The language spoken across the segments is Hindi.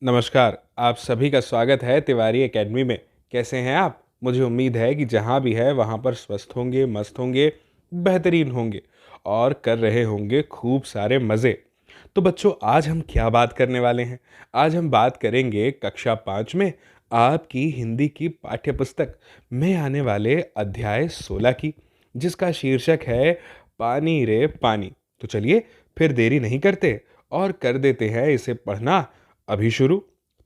नमस्कार, आप सभी का स्वागत है तिवारी एकेडमी में। कैसे हैं आप? मुझे उम्मीद है कि जहाँ भी है वहाँ पर स्वस्थ होंगे, मस्त होंगे, बेहतरीन होंगे और कर रहे होंगे खूब सारे मज़े। तो बच्चों, आज हम क्या बात करने वाले हैं? आज हम बात करेंगे कक्षा 5 में आपकी हिंदी की पाठ्य पुस्तक में आने वाले अध्याय 16 की, जिसका शीर्षक है पानी रे पानी। तो चलिए फिर देरी नहीं करते और कर देते हैं इसे पढ़ना अभी शुरू।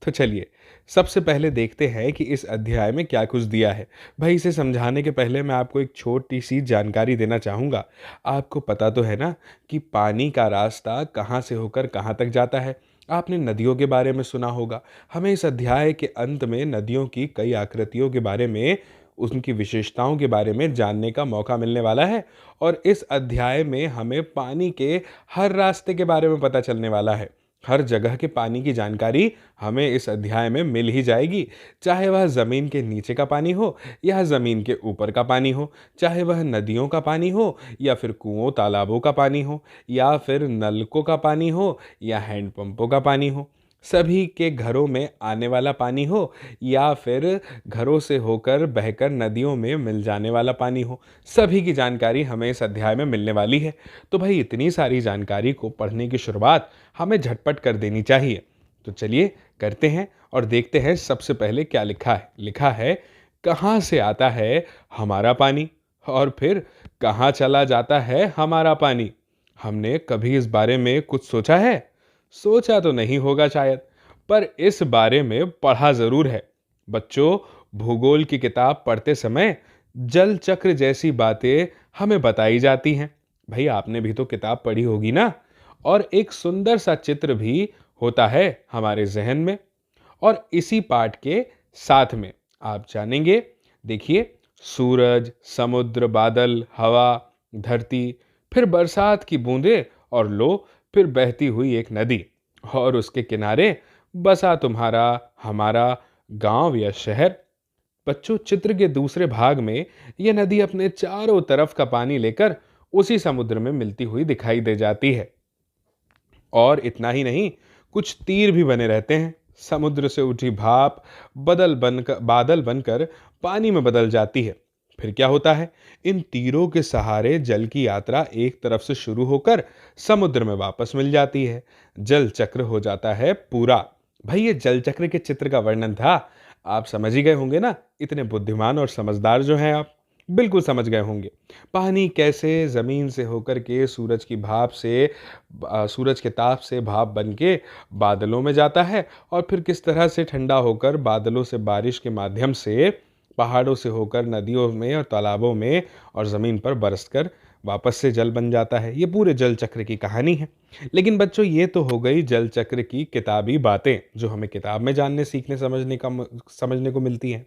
तो चलिए सबसे पहले देखते हैं कि इस अध्याय में क्या कुछ दिया है। भाई, इसे समझाने के पहले मैं आपको एक छोटी सी जानकारी देना चाहूँगा। आपको पता तो है ना कि पानी का रास्ता कहाँ से होकर कहाँ तक जाता है। आपने नदियों के बारे में सुना होगा। हमें इस अध्याय के अंत में नदियों की कई आकृतियों के बारे में, उनकी विशेषताओं के बारे में जानने का मौका मिलने वाला है। और इस अध्याय में हमें पानी के हर रास्ते के बारे में पता चलने वाला है। हर जगह के पानी की जानकारी हमें इस अध्याय में मिल ही जाएगी। चाहे वह ज़मीन के नीचे का पानी हो या ज़मीन के ऊपर का पानी हो, चाहे वह नदियों का पानी हो या फिर कुओं तालाबों का पानी हो या फिर नलकों का पानी हो या हैंडपंपों का पानी हो, सभी के घरों में आने वाला पानी हो या फिर घरों से होकर बहकर नदियों में मिल जाने वाला पानी हो, सभी की जानकारी हमें इस अध्याय में मिलने वाली है। तो भाई, इतनी सारी जानकारी को पढ़ने की शुरुआत हमें झटपट कर देनी चाहिए। तो चलिए करते हैं और देखते हैं सबसे पहले क्या लिखा है। लिखा है, कहाँ से आता है हमारा पानी और फिर कहाँ चला जाता है हमारा पानी। हमने कभी इस बारे में कुछ सोचा है? सोचा तो नहीं होगा शायद, पर इस बारे में पढ़ा जरूर है। बच्चों, भूगोल की किताब पढ़ते समय जल चक्र जैसी बातें हमें बताई जाती हैं। भाई, आपने भी तो किताब पढ़ी होगी ना। और एक सुंदर सा चित्र भी होता है हमारे जहन में। और इसी पाठ के साथ में आप जानेंगे। देखिए, सूरज, समुद्र, बादल, हवा, धरती, फिर बरसात की बूंदें और लो, फिर बहती हुई एक नदी और उसके किनारे बसा तुम्हारा हमारा गांव या शहर। बच्चों, चित्र के दूसरे भाग में यह नदी अपने चारों तरफ का पानी लेकर उसी समुद्र में मिलती हुई दिखाई दे जाती है। और इतना ही नहीं, कुछ तीर भी बने रहते हैं। समुद्र से उठी भाप बादल बनकर पानी में बदल जाती है। फिर क्या होता है? इन तीरों के सहारे जल की यात्रा एक तरफ से शुरू होकर समुद्र में वापस मिल जाती है। जल चक्र हो जाता है पूरा। भाई, ये जल चक्र के चित्र का वर्णन था। आप समझ ही गए होंगे ना। इतने बुद्धिमान और समझदार जो हैं आप, बिल्कुल समझ गए होंगे। पानी कैसे जमीन से होकर के सूरज के ताप से भाप बन के बादलों में जाता है और फिर किस तरह से ठंडा होकर बादलों से बारिश के माध्यम से पहाड़ों से होकर नदियों में और तालाबों में और ज़मीन पर बरसकर वापस से जल बन जाता है। ये पूरे जल चक्र की कहानी है। लेकिन बच्चों, ये तो हो गई जल चक्र की किताबी बातें जो हमें किताब में जानने, सीखने, समझने को मिलती हैं।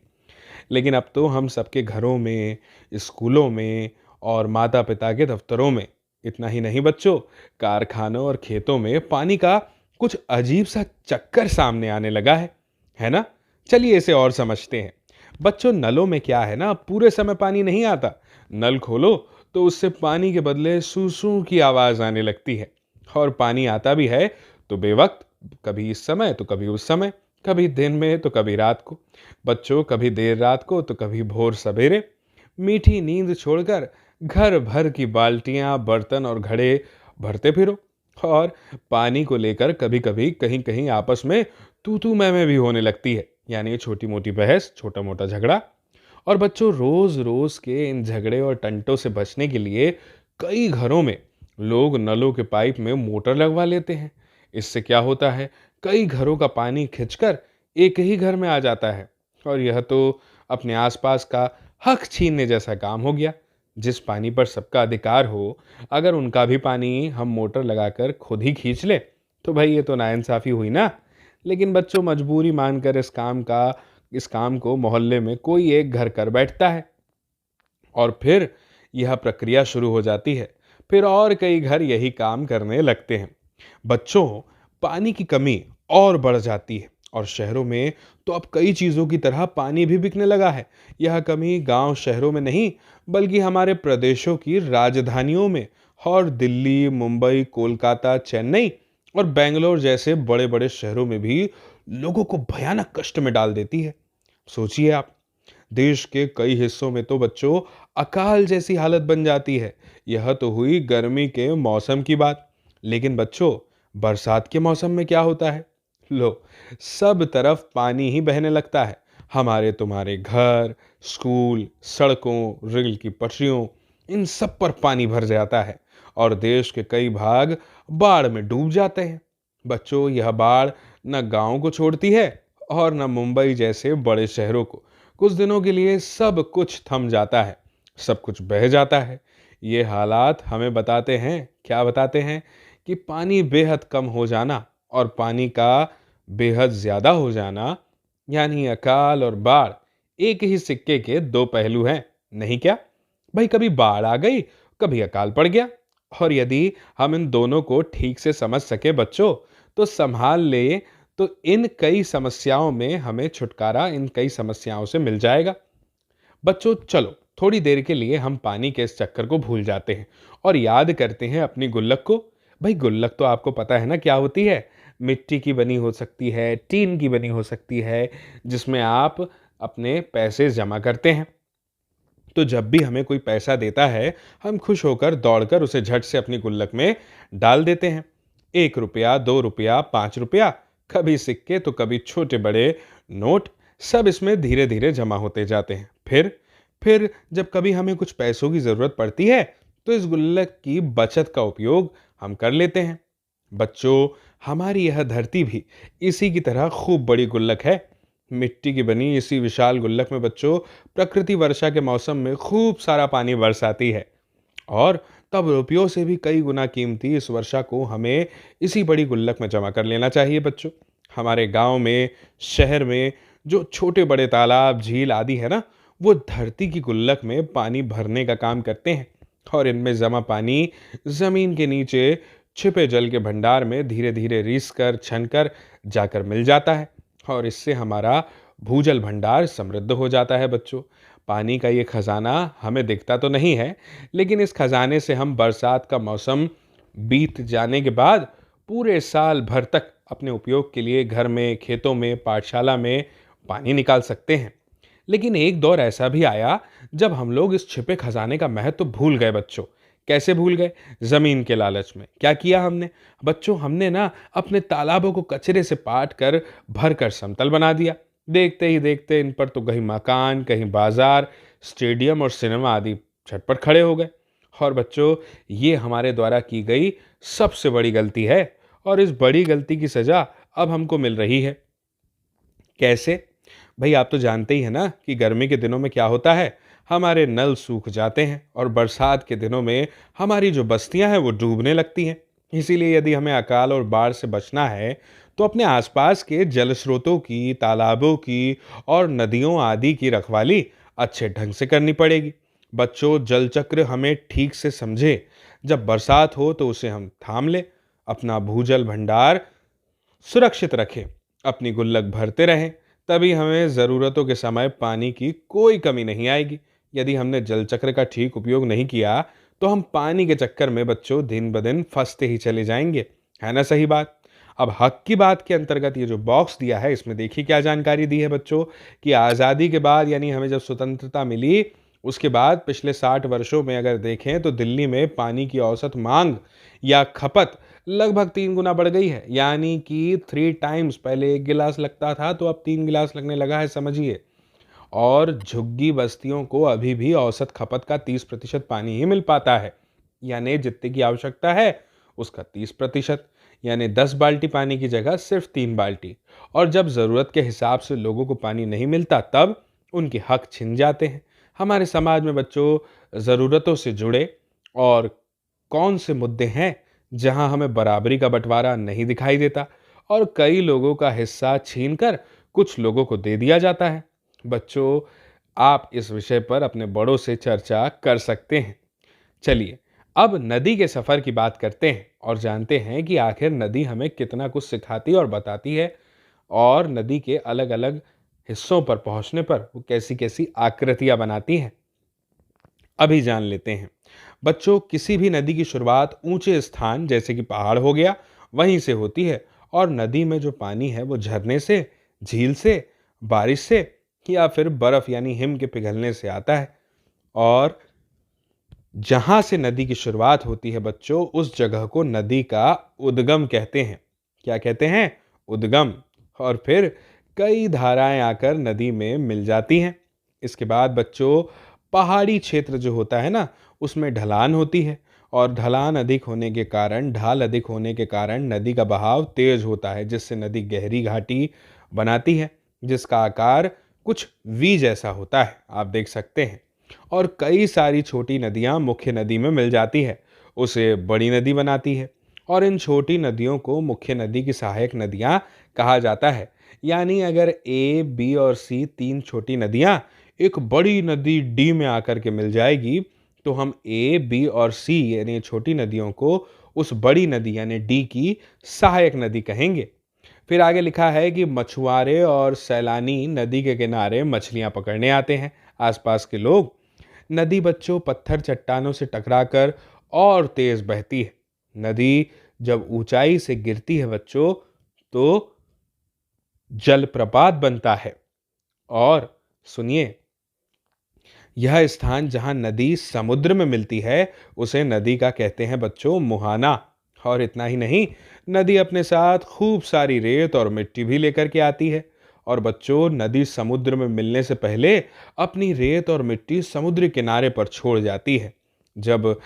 लेकिन अब तो हम सबके घरों में, स्कूलों में और माता पिता के दफ्तरों में, इतना ही नहीं बच्चों, कारखानों और खेतों में पानी का कुछ अजीब सा चक्कर सामने आने लगा है ना? चलिए इसे और समझते हैं। बच्चों, नलों में क्या है ना, पूरे समय पानी नहीं आता। नल खोलो तो उससे पानी के बदले सूसू की आवाज आने लगती है। और पानी आता भी है तो बेवक्त, कभी इस समय तो कभी उस समय, कभी दिन में तो कभी रात को। बच्चों, कभी देर रात को तो कभी भोर सवेरे। मीठी नींद छोड़कर घर भर की बाल्टियां, बर्तन और घड़े भरते फिरो। और पानी को लेकर कभी कभी कहीं कहीं आपस में तू तू मैं भी होने लगती है, यानी छोटी मोटी बहस, छोटा मोटा झगड़ा। और बच्चों, रोज रोज के इन झगड़े और टंटों से बचने के लिए कई घरों में लोग नलों के पाइप में मोटर लगवा लेते हैं। इससे क्या होता है? कई घरों का पानी खिंचकर एक ही घर में आ जाता है। और यह तो अपने आसपास का हक छीनने जैसा काम हो गया। जिस पानी पर सबका अधिकार हो, अगर उनका भी पानी हम मोटर लगाकर खुद ही खींच ले, तो भाई ये तो नाइंसाफी हुई ना। लेकिन बच्चों, मजबूरी मानकर इस काम को मोहल्ले में कोई एक घर कर बैठता है और फिर यह प्रक्रिया शुरू हो जाती है। फिर और कई घर यही काम करने लगते हैं। बच्चों, पानी की कमी और बढ़ जाती है और शहरों में तो अब कई चीज़ों की तरह पानी भी बिकने लगा है। यह कमी गांव शहरों में नहीं, बल्कि हमारे प्रदेशों की राजधानियों में और दिल्ली, मुंबई, कोलकाता, चेन्नई और बेंगलोर जैसे बड़े बड़े शहरों में भी लोगों को भयानक कष्ट में डाल देती है। सोचिए आप, देश के कई हिस्सों में तो बच्चों अकाल जैसी हालत बन जाती है। यह तो हुई गर्मी के मौसम की बात, लेकिन बच्चों बरसात के मौसम में क्या होता है? लो, सब तरफ पानी ही बहने लगता है। हमारे तुम्हारे घर, स्कूल, सड़कों, रेल की पटरियों, इन सब पर पानी भर जाता है और देश के कई भाग बाढ़ में डूब जाते हैं। बच्चों, यह बाढ़ न गांव को छोड़ती है और न मुंबई जैसे बड़े शहरों को। कुछ दिनों के लिए सब कुछ थम जाता है, सब कुछ बह जाता है। ये हालात हमें बताते हैं, क्या बताते हैं? कि पानी बेहद कम हो जाना और पानी का बेहद ज्यादा हो जाना, यानी अकाल और बाढ़, एक ही सिक्के के दो पहलू हैं, नहीं क्या? भाई, कभी बाढ़ आ गई, कभी अकाल पड़ गया। और यदि हम इन दोनों को ठीक से समझ सके बच्चों, तो संभाल ले, तो इन कई समस्याओं में हमें छुटकारा इन कई समस्याओं से मिल जाएगा। बच्चों, चलो थोड़ी देर के लिए हम पानी के इस चक्कर को भूल जाते हैं और याद करते हैं अपनी गुल्लक को। भाई, गुल्लक तो आपको पता है ना क्या होती है? मिट्टी की बनी हो सकती है, टीन की बनी हो सकती है, जिसमें आप अपने पैसे जमा करते हैं। तो जब भी हमें कोई पैसा देता है, हम खुश होकर दौड़कर उसे झट से अपनी गुल्लक में डाल देते हैं। 1 रुपया, 2 रुपया, 5 रुपया, कभी सिक्के तो कभी छोटे बड़े नोट, सब इसमें धीरे धीरे जमा होते जाते हैं। फिर जब कभी हमें कुछ पैसों की जरूरत पड़ती है, तो इस गुल्लक की बचत का उपयोग हम कर लेते हैं। बच्चों, हमारी यह धरती भी इसी की तरह खूब बड़ी गुल्लक है। मिट्टी की बनी इसी विशाल गुल्लक में बच्चों प्रकृति वर्षा के मौसम में खूब सारा पानी बरसाती है और तब रुपयों से भी कई गुना कीमती इस वर्षा को हमें इसी बड़ी गुल्लक में जमा कर लेना चाहिए बच्चों। हमारे गांव में, शहर में जो छोटे बड़े तालाब, झील आदि है ना, वो धरती की गुल्लक में पानी भरने का काम करते हैं और इनमें जमा पानी जमीन के नीचे छिपे जल के भंडार में धीरे धीरे रिस कर, छन कर जाकर मिल जाता है और इससे हमारा भूजल भंडार समृद्ध हो जाता है बच्चों। पानी का ये खजाना हमें दिखता तो नहीं है, लेकिन इस खजाने से हम बरसात का मौसम बीत जाने के बाद पूरे साल भर तक अपने उपयोग के लिए घर में, खेतों में, पाठशाला में पानी निकाल सकते हैं। लेकिन एक दौर ऐसा भी आया जब हम लोग इस छिपे खजाने का महत्व भूल गए बच्चों। कैसे भूल गए? जमीन के लालच में क्या किया हमने? बच्चों, हमने ना अपने तालाबों को कचरे से पाट कर भर कर समतल बना दिया। देखते ही देखते इन पर तो कहीं मकान, कहीं बाजार, स्टेडियम और सिनेमा आदि झटपट खड़े हो गए। और बच्चों, ये हमारे द्वारा की गई सबसे बड़ी गलती है और इस बड़ी गलती की सजा अब हमको मिल रही है। कैसे? भाई, आप तो जानते ही हैं ना कि गर्मी के दिनों में क्या होता है। हमारे नल सूख जाते हैं और बरसात के दिनों में हमारी जो बस्तियां हैं वो डूबने लगती हैं। इसीलिए यदि हमें अकाल और बाढ़ से बचना है, तो अपने आसपास के जल स्रोतों की, तालाबों की और नदियों आदि की रखवाली अच्छे ढंग से करनी पड़ेगी। बच्चों, जल चक्र हमें ठीक से समझे। जब बरसात हो तो उसे हम थाम ले, अपना भूजल भंडार सुरक्षित रखें, अपनी गुल्लक भरते रहें। तभी हमें ज़रूरतों के समय पानी की कोई कमी नहीं आएगी। यदि हमने जल चक्र का ठीक उपयोग नहीं किया, तो हम पानी के चक्कर में बच्चों दिन ब दिन फंसते ही चले जाएंगे। है ना सही बात? अब हक की बात के अंतर्गत ये जो बॉक्स दिया है, इसमें देखिए क्या जानकारी दी है बच्चों। कि आज़ादी के बाद, यानी हमें जब स्वतंत्रता मिली, उसके बाद पिछले 60 वर्षों में अगर देखें तो दिल्ली में पानी की औसत मांग या खपत लगभग 3 गुना बढ़ गई है। यानी कि 3 टाइम्स, पहले 1 गिलास लगता था तो अब 3 गिलास लगने लगा है, समझिए। और झुग्गी बस्तियों को अभी भी औसत खपत का 30% पानी ही मिल पाता है। यानी जितने की आवश्यकता है उसका 30%, यानी 10 बाल्टी पानी की जगह सिर्फ 3 बाल्टी। और जब जरूरत के हिसाब से लोगों को पानी नहीं मिलता, तब उनके हक छिन जाते हैं। हमारे समाज में बच्चों जरूरतों से जुड़े और कौन से मुद्दे हैं जहां हमें बराबरी का बंटवारा नहीं दिखाई देता और कई लोगों का हिस्सा छीनकर कुछ लोगों को दे दिया जाता है? बच्चों, आप इस विषय पर अपने बड़ों से चर्चा कर सकते हैं। चलिए, अब नदी के सफर की बात करते हैं और जानते हैं कि आखिर नदी हमें कितना कुछ सिखाती और बताती है। और नदी के अलग अलग हिस्सों पर पहुंचने पर वो कैसी कैसी आकृतियां बनाती हैं, अभी जान लेते हैं। बच्चों, किसी भी नदी की शुरुआत ऊंचे स्थान जैसे कि पहाड़ हो गया वहीं से होती है, और नदी में जो पानी है वो झरने से, झील से, बारिश से या फिर बर्फ यानी हिम के पिघलने से आता है। और जहां से नदी की शुरुआत होती है बच्चों, उस जगह को नदी का उद्गम कहते हैं। क्या कहते हैं? उद्गम। और फिर कई धाराएं आकर नदी में मिल जाती हैं। इसके बाद बच्चों, पहाड़ी क्षेत्र जो होता है ना, उसमें ढलान होती है, और ढलान अधिक होने के कारण, ढाल अधिक होने के कारण नदी का बहाव तेज होता है, जिससे नदी गहरी घाटी बनाती है, जिसका आकार कुछ वी जैसा होता है, आप देख सकते हैं। और कई सारी छोटी नदियां मुख्य नदी में मिल जाती है, उसे बड़ी नदी बनाती है। और इन छोटी नदियों को मुख्य नदी की सहायक नदियां कहा जाता है। यानी अगर ए, बी और सी तीन छोटी नदियां एक बड़ी नदी डी में आकर के मिल जाएगी, तो हम ए, बी और सी यानी छोटी नदियों को उस बड़ी नदी यानी डी की सहायक नदी कहेंगे। फिर आगे लिखा है कि मछुआरे और सैलानी नदी के किनारे मछलियां पकड़ने आते हैं। आसपास के लोग। नदी बच्चों पत्थर चट्टानों से टकराकर और तेज बहती है। नदी जब ऊंचाई से गिरती है बच्चों, तो जलप्रपात बनता है। और सुनिए, यह स्थान जहां नदी समुद्र में मिलती है उसे नदी का कहते हैं बच्चों मुहाना। और इतना ही नहीं, नदी अपने साथ खूब सारी रेत और मिट्टी भी लेकर के आती है। और बच्चों, नदी समुद्र में मिलने से पहले अपनी रेत और मिट्टी समुद्र किनारे पर छोड़ जाती है। जब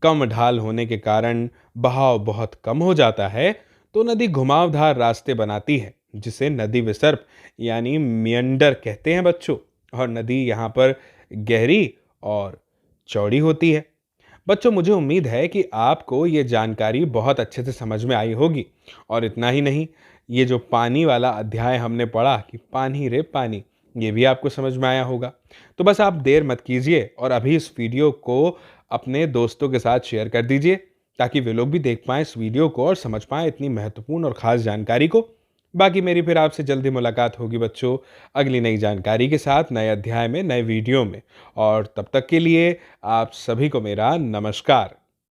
कम ढाल होने के कारण बहाव बहुत कम हो जाता है, तो नदी घुमावदार रास्ते बनाती है, जिसे नदी विसर्प यानी मियंडर कहते हैं बच्चों। और नदी यहाँ पर गहरी और चौड़ी होती है। बच्चों, मुझे उम्मीद है कि आपको ये जानकारी बहुत अच्छे से समझ में आई होगी। और इतना ही नहीं, ये जो पानी वाला अध्याय हमने पढ़ा कि पानी रे पानी, ये भी आपको समझ में आया होगा। तो बस आप देर मत कीजिए और अभी इस वीडियो को अपने दोस्तों के साथ शेयर कर दीजिए, ताकि वे लोग भी देख पाएं इस वीडियो को और समझ पाएं इतनी महत्वपूर्ण और ख़ास जानकारी को। बाकी मेरी फिर आपसे जल्दी मुलाकात होगी बच्चों, अगली नई जानकारी के साथ, नए अध्याय में, नए वीडियो में। और तब तक के लिए आप सभी को मेरा नमस्कार।